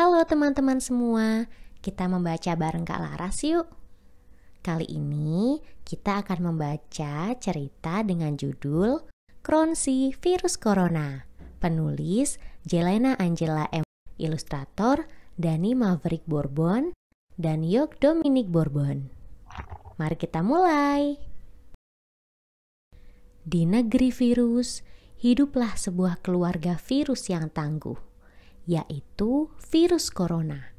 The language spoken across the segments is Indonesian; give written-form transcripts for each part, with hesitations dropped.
Halo teman-teman semua, kita membaca bareng Kak Laras yuk. Kali ini kita akan membaca cerita dengan judul Kronsi Virus Corona. Penulis Jelena Angela M. Ilustrator Dani Maverick Bourbon dan Yok Dominic Bourbon. Mari kita mulai. Di negeri virus, hiduplah sebuah keluarga virus yang tangguh, yaitu virus corona.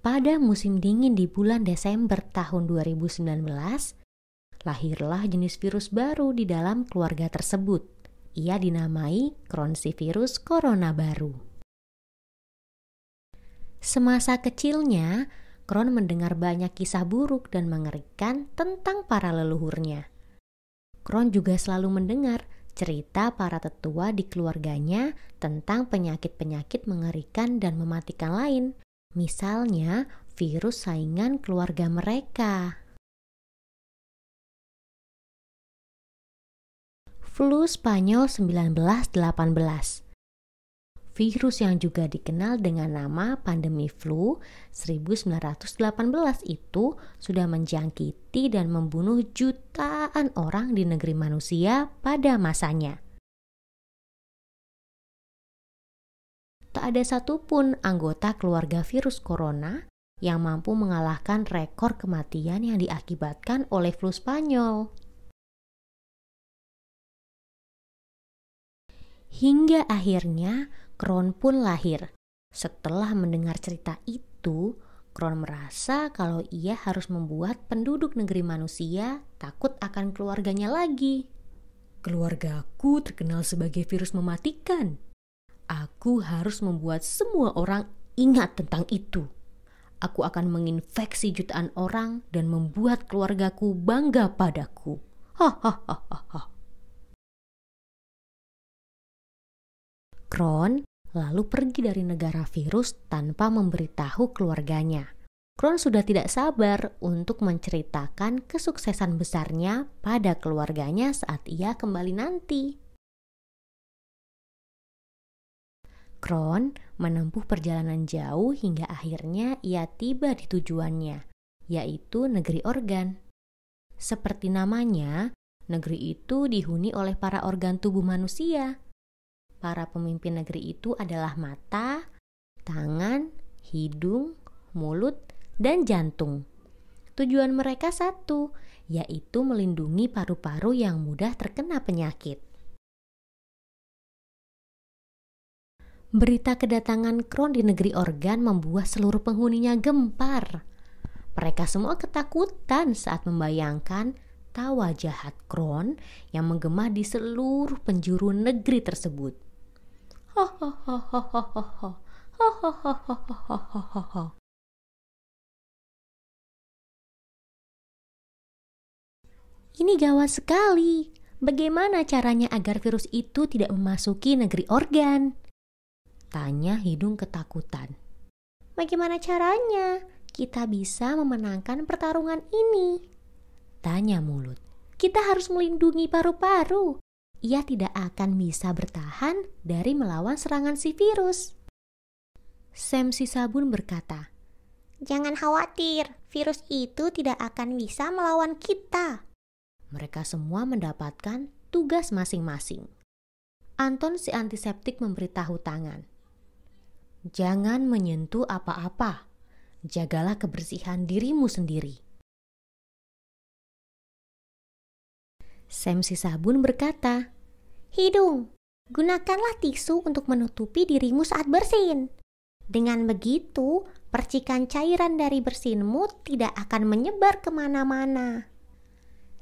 Pada musim dingin di bulan Desember tahun 2019, lahirlah jenis virus baru di dalam keluarga tersebut. Ia dinamai Kronsi virus corona baru. Semasa kecilnya, Kron mendengar banyak kisah buruk dan mengerikan tentang para leluhurnya. Kron juga selalu mendengar cerita para tetua di keluarganya tentang penyakit-penyakit mengerikan dan mematikan lain, misalnya virus saingan keluarga mereka. Flu Spanyol 1918. Virus yang juga dikenal dengan nama pandemi flu 1918 itu sudah menjangkiti dan membunuh jutaan orang di negeri manusia pada masanya. Tak ada satupun anggota keluarga virus corona yang mampu mengalahkan rekor kematian yang diakibatkan oleh flu Spanyol. Hingga akhirnya Kron pun lahir. Setelah mendengar cerita itu, Kron merasa kalau ia harus membuat penduduk negeri manusia takut akan keluarganya lagi. Keluargaku terkenal sebagai virus mematikan. Aku harus membuat semua orang ingat tentang itu. Aku akan menginfeksi jutaan orang dan membuat keluargaku bangga padaku. Hahaha. Kron lalu pergi dari negara virus tanpa memberitahu keluarganya. Kron sudah tidak sabar untuk menceritakan kesuksesan besarnya pada keluarganya saat ia kembali nanti. Kron menempuh perjalanan jauh hingga akhirnya ia tiba di tujuannya, yaitu negeri organ. Seperti namanya, negeri itu dihuni oleh para organ tubuh manusia. Para pemimpin negeri itu adalah mata, tangan, hidung, mulut, dan jantung. Tujuan mereka satu, yaitu melindungi paru-paru yang mudah terkena penyakit. Berita kedatangan Kron di negeri organ membuat seluruh penghuninya gempar. Mereka semua ketakutan saat membayangkan tawa jahat Kron yang menggema di seluruh penjuru negeri tersebut. Ini gawat sekali. Bagaimana caranya agar virus itu tidak memasuki negeri organ? Tanya hidung ketakutan. Bagaimana caranya kita bisa memenangkan pertarungan ini? Tanya mulut. Kita harus melindungi paru-paru. Ia tidak akan bisa bertahan dari melawan serangan si virus. Sam si sabun berkata, "Jangan khawatir, virus itu tidak akan bisa melawan kita." Mereka semua mendapatkan tugas masing-masing. Anton si antiseptik memberitahu tangan, "Jangan menyentuh apa-apa. Jagalah kebersihan dirimu sendiri." Sam si sabun berkata, "Hidung, gunakanlah tisu untuk menutupi dirimu saat bersin. Dengan begitu, percikan cairan dari bersinmu tidak akan menyebar kemana-mana."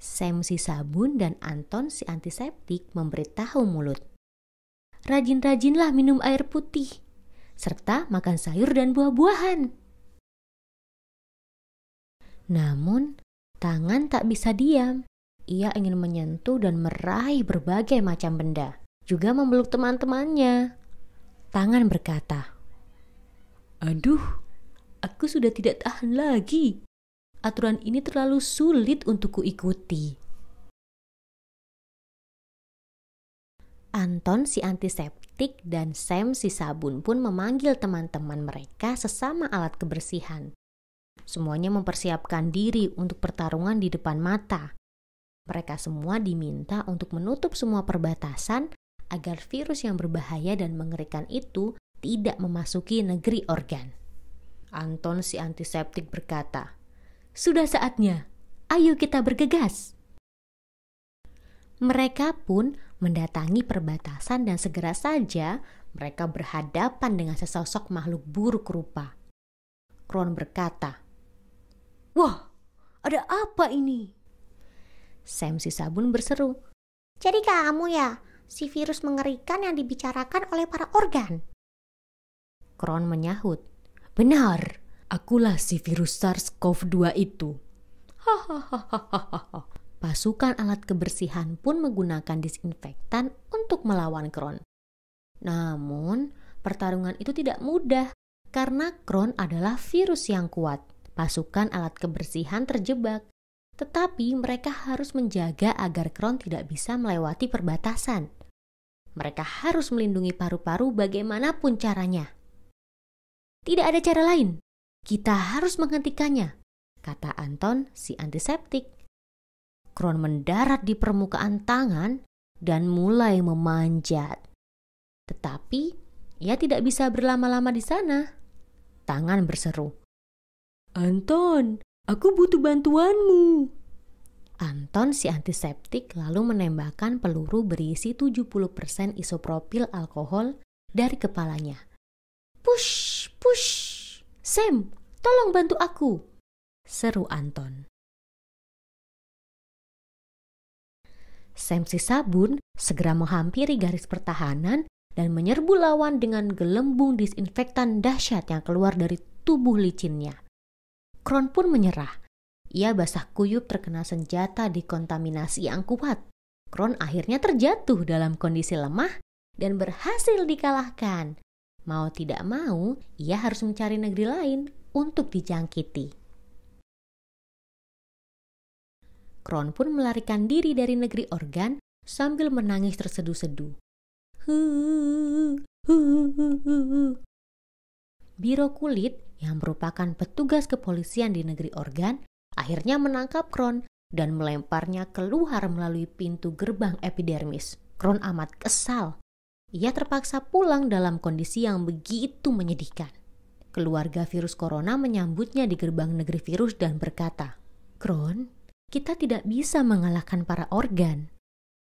Sam si sabun dan Anton si antiseptik memberitahu mulut, "Rajin-rajinlah minum air putih, serta makan sayur dan buah-buahan." Namun, tangan tak bisa diam. Ia ingin menyentuh dan meraih berbagai macam benda, juga memeluk teman-temannya. Tangan berkata, "Aduh, aku sudah tidak tahan lagi. Aturan ini terlalu sulit untuk kuikuti." Anton si antiseptik dan Sam si sabun pun memanggil teman-teman mereka sesama alat kebersihan. Semuanya mempersiapkan diri untuk pertarungan di depan mata. Mereka semua diminta untuk menutup semua perbatasan agar virus yang berbahaya dan mengerikan itu tidak memasuki negeri organ. Anton si antiseptik berkata, "Sudah saatnya, ayo kita bergegas." Mereka pun mendatangi perbatasan dan segera saja mereka berhadapan dengan sesosok makhluk buruk rupa. Kron berkata, "Wah, ada apa ini?" Sam si sabun berseru, "Jadi kamu ya, si virus mengerikan yang dibicarakan oleh para organ?" Kron menyahut, "Benar, akulah si virus SARS-CoV-2 itu." Hahaha. Pasukan alat kebersihan pun menggunakan disinfektan untuk melawan Kron. Namun, pertarungan itu tidak mudah karena Kron adalah virus yang kuat. Pasukan alat kebersihan terjebak, tetapi mereka harus menjaga agar Kron tidak bisa melewati perbatasan. Mereka harus melindungi paru-paru bagaimanapun caranya. "Tidak ada cara lain, kita harus menghentikannya," kata Anton si antiseptik. Kron mendarat di permukaan tangan dan mulai memanjat. Tetapi ia tidak bisa berlama-lama di sana. Tangan berseru, "Anton, aku butuh bantuanmu." Anton si antiseptik lalu menembakkan peluru berisi 70% isopropil alkohol dari kepalanya. "Push, push. Sam, tolong bantu aku," seru Anton. Sam si sabun segera menghampiri garis pertahanan dan menyerbu lawan dengan gelembung disinfektan dahsyat yang keluar dari tubuh licinnya. Kron pun menyerah. Ia basah kuyup terkena senjata dikontaminasi yang kuat. Kron akhirnya terjatuh dalam kondisi lemah dan berhasil dikalahkan. Mau tidak mau, ia harus mencari negeri lain untuk dijangkiti. Kron pun melarikan diri dari negeri organ sambil menangis terseduh-seduh. Biro kulit yang merupakan petugas kepolisian di negeri organ akhirnya menangkap Kron dan melemparnya keluar melalui pintu gerbang epidermis. Kron amat kesal. Ia terpaksa pulang dalam kondisi yang begitu menyedihkan. Keluarga virus corona menyambutnya di gerbang negeri virus dan berkata, "Kron, kita tidak bisa mengalahkan para organ.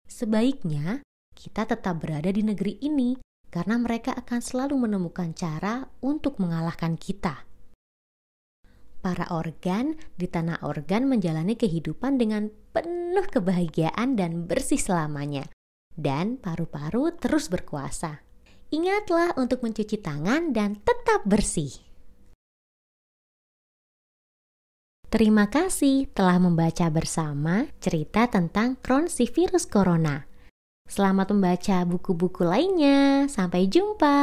Sebaiknya kita tetap berada di negeri ini karena mereka akan selalu menemukan cara untuk mengalahkan kita." Para organ di tanah organ menjalani kehidupan dengan penuh kebahagiaan dan bersih selamanya. Dan paru-paru terus berkuasa. Ingatlah untuk mencuci tangan dan tetap bersih. Terima kasih telah membaca bersama cerita tentang Kron si virus corona. Selamat membaca buku-buku lainnya. Sampai jumpa.